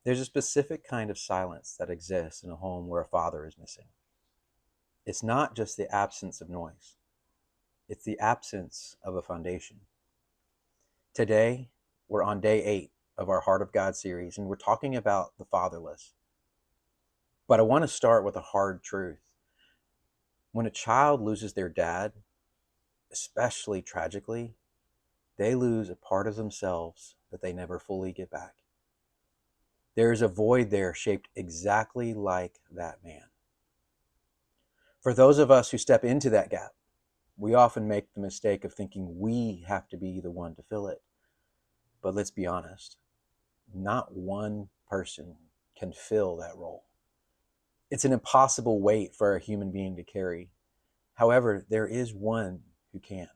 There's a specific kind of silence that exists in a home where a father is missing. It's not just the absence of noise, it's the absence of a foundation. Today, we're on day 8 of our Heart of God series, and we're talking about the fatherless. But I want to start with a hard truth. When a child loses their dad, especially tragically, they lose a part of themselves that they never fully get back. There is a void there shaped exactly like that man. For those of us who step into that gap, we often make the mistake of thinking we have to be the one to fill it. But let's be honest, not one person can fill that role. It's an impossible weight for a human being to carry. However, there is one who can.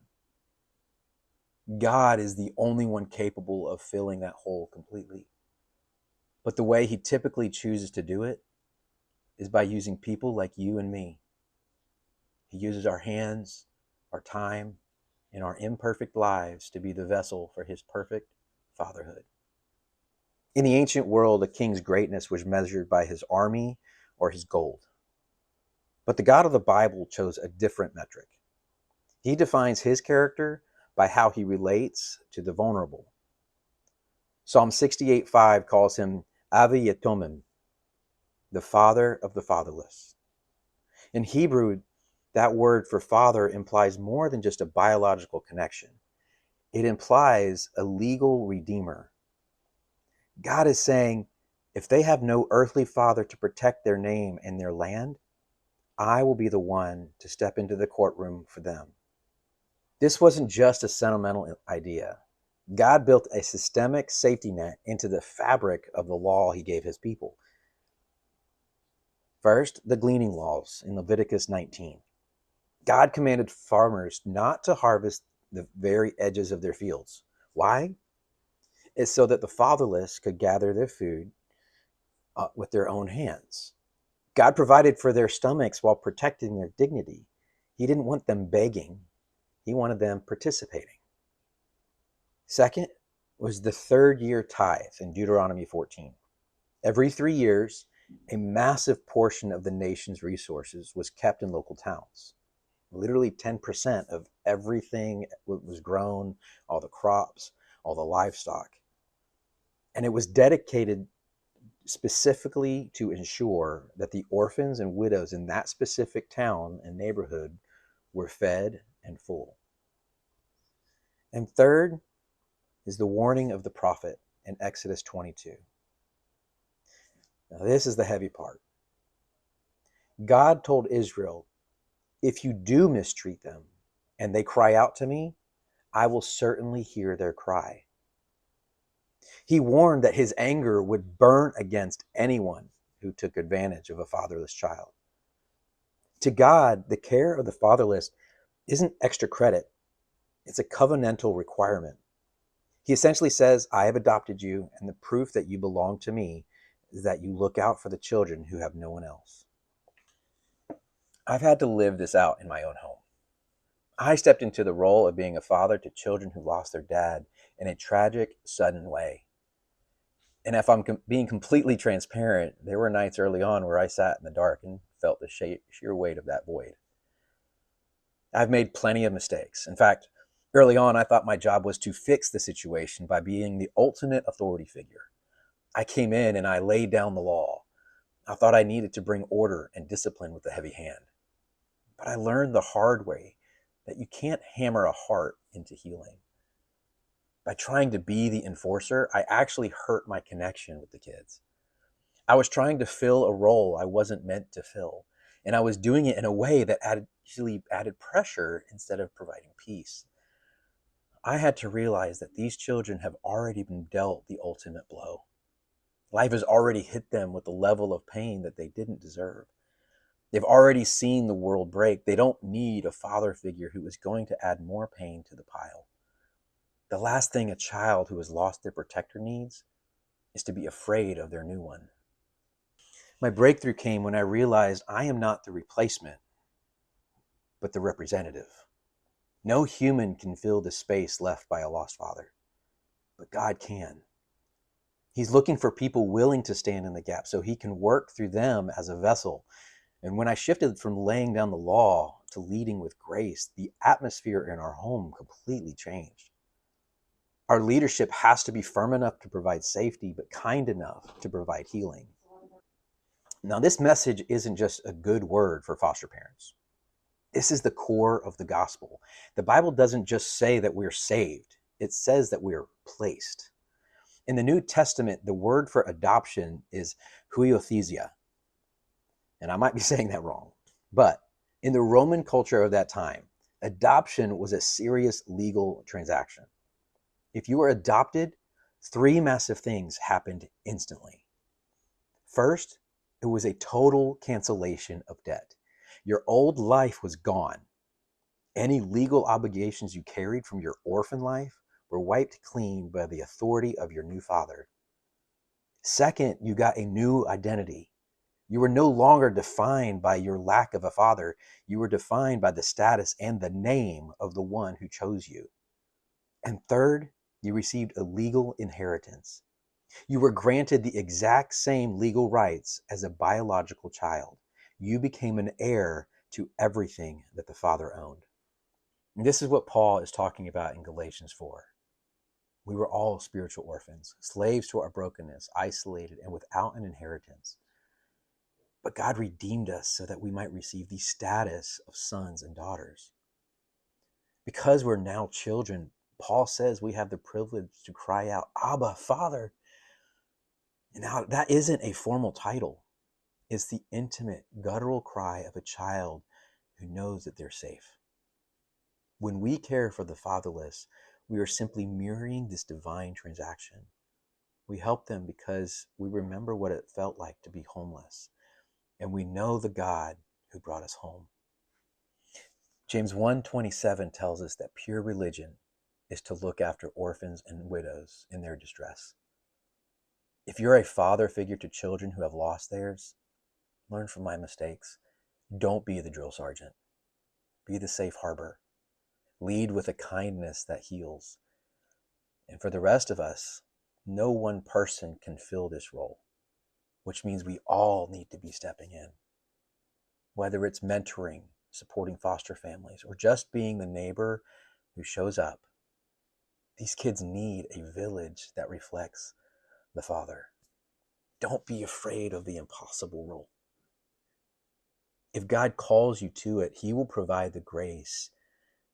God is the only one capable of filling that hole completely. But the way he typically chooses to do it is by using people like you and me. He uses our hands, our time, and our imperfect lives to be the vessel for his perfect fatherhood. In the ancient world, a king's greatness was measured by his army or his gold. But the God of the Bible chose a different metric. He defines his character by how he relates to the vulnerable. Psalm 68:5 calls him Avi Yetomim, the father of the fatherless. In Hebrew, that word for father implies more than just a biological connection. It implies a legal redeemer. God is saying, if they have no earthly father to protect their name and their land, I will be the one to step into the courtroom for them. This wasn't just a sentimental idea. God built a systemic safety net into the fabric of the law he gave his people. First, the gleaning laws in Leviticus 19. God commanded farmers not to harvest the very edges of their fields. Why? It's so that the fatherless could gather their food with their own hands. God provided for their stomachs while protecting their dignity. He didn't want them begging, he wanted them participating. Second was the third year tithe in Deuteronomy 14. Every 3 years, a massive portion of the nation's resources was kept in local towns. Literally 10% of everything was grown, all the crops, all the livestock. And it was dedicated specifically to ensure that the orphans and widows in that specific town and neighborhood were fed and full. And third is the warning of the prophet in Exodus 22. Now, this is the heavy part. God told Israel, if you do mistreat them and they cry out to me, I will certainly hear their cry. He warned that his anger would burn against anyone who took advantage of a fatherless child. To God, the care of the fatherless isn't extra credit. It's a covenantal requirement. He essentially says, I have adopted you, and the proof that you belong to me is that you look out for the children who have no one else. I've had to live this out in my own home. I stepped into the role of being a father to children who lost their dad in a tragic, sudden way. And if I'm being completely transparent, there were nights early on where I sat in the dark and felt the sheer weight of that void. I've made plenty of mistakes. In fact, early on, I thought my job was to fix the situation by being the ultimate authority figure. I came in and I laid down the law. I thought I needed to bring order and discipline with a heavy hand. But I learned the hard way that you can't hammer a heart into healing. By trying to be the enforcer, I actually hurt my connection with the kids. I was trying to fill a role I wasn't meant to fill, and I was doing it in a way that actually added pressure instead of providing peace. I had to realize that these children have already been dealt the ultimate blow. Life has already hit them with a level of pain that they didn't deserve. They've already seen the world break. They don't need a father figure who is going to add more pain to the pile. The last thing a child who has lost their protector needs is to be afraid of their new one. My breakthrough came when I realized I am not the replacement, but the representative. No human can fill the space left by a lost father, but God can. He's looking for people willing to stand in the gap so he can work through them as a vessel. And when I shifted from laying down the law to leading with grace, the atmosphere in our home completely changed. Our leadership has to be firm enough to provide safety, but kind enough to provide healing. Now, this message isn't just a good word for foster parents. This is the core of the gospel. The Bible doesn't just say that we're saved. It says that we're placed. In the New Testament, the word for adoption is huiothesia. And I might be saying that wrong. But in the Roman culture of that time, adoption was a serious legal transaction. If you were adopted, three massive things happened instantly. First, it was a total cancellation of debt. Your old life was gone. Any legal obligations you carried from your orphan life were wiped clean by the authority of your new father. Second, you got a new identity. You were no longer defined by your lack of a father. You were defined by the status and the name of the one who chose you. And third, you received a legal inheritance. You were granted the exact same legal rights as a biological child. You became an heir to everything that the Father owned. And this is what Paul is talking about in Galatians 4. We were all spiritual orphans, slaves to our brokenness, isolated and without an inheritance. But God redeemed us so that we might receive the status of sons and daughters. Because we're now children, Paul says we have the privilege to cry out, Abba, Father. Now, that isn't a formal title. It's the intimate, guttural cry of a child who knows that they're safe. When we care for the fatherless, we are simply mirroring this divine transaction. We help them because we remember what it felt like to be homeless, and we know the God who brought us home. James 1:27 tells us that pure religion is to look after orphans and widows in their distress. If you're a father figure to children who have lost theirs, learn from my mistakes. Don't be the drill sergeant. Be the safe harbor. Lead with a kindness that heals. And for the rest of us, no one person can fill this role, which means we all need to be stepping in. Whether it's mentoring, supporting foster families, or just being the neighbor who shows up, these kids need a village that reflects the Father. Don't be afraid of the impossible role. If God calls you to it, He will provide the grace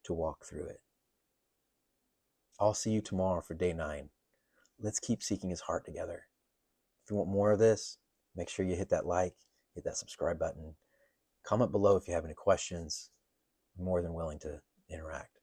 to walk through it. I'll see you tomorrow for day 9. Let's keep seeking His heart together. If you want more of this, make sure you hit that like, hit that subscribe button. Comment below if you have any questions. I'm more than willing to interact.